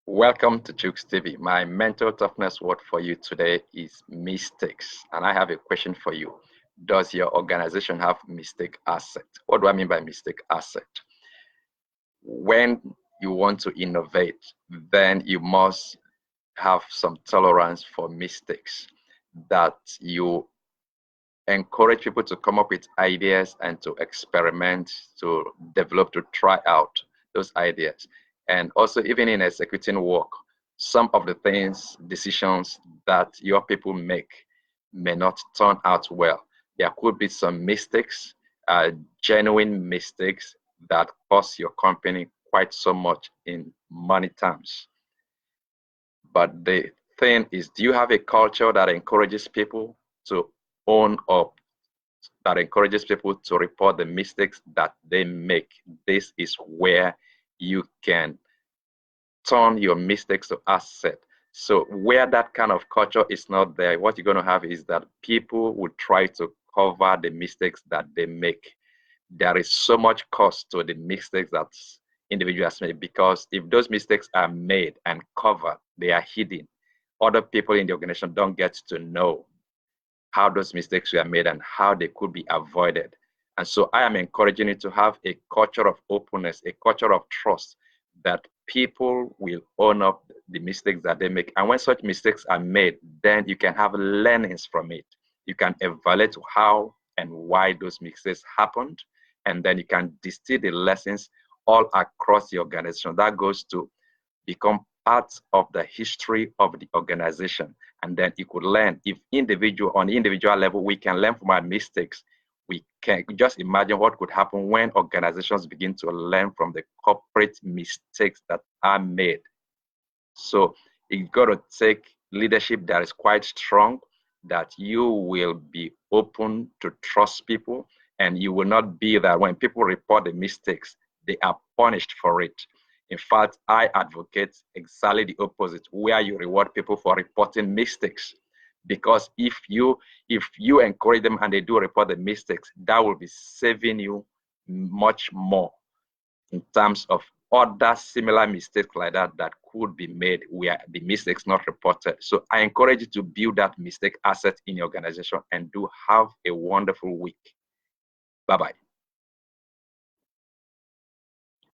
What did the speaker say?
Welcome to Jukes TV. My mental toughness word for you today is mistakes. And I have a question for you. Does your organization have mistake asset? What do I mean by mistake asset? When you want to innovate, then you must have some tolerance for mistakes, that you encourage people to come up with ideas and to experiment, to develop, to try out those ideas. And also, even in executing work, some of the decisions that your people make may not turn out well. There could be some mistakes, genuine mistakes that cost your company quite so much in money terms. But the thing is, do you have a culture that encourages people to own up, that encourages people to report the mistakes that they make? This is where you can turn your mistakes to asset. So where that kind of culture is not there, what you're going to have is that people will try to cover the mistakes that they make. There is so much cost to the mistakes that individuals make, because if those mistakes are made and covered, they are hidden. Other people in the organization don't get to know how those mistakes were made and how they could be avoided. And so I am encouraging you to have a culture of openness, a culture of trust, that people will own up the mistakes that they make. And when such mistakes are made, then you can have learnings from it. You can evaluate how and why those mistakes happened, and then you can distill the lessons all across the organization. That goes to become part of the history of the organization. And then you could learn. If on the individual level, we can learn from our mistakes. We can just imagine what could happen when organizations begin to learn from the corporate mistakes that are made. So you got to take leadership that is quite strong, that you will be open to trust people, and you will not be that when people report the mistakes, they are punished for it. In fact, I advocate exactly the opposite, where you reward people for reporting mistakes. Because if you encourage them and they do report the mistakes, that will be saving you much more in terms of other similar mistakes like that could be made where the mistakes not reported. So I encourage you to build that mistake asset in your organization, and do have a wonderful week. Bye-bye.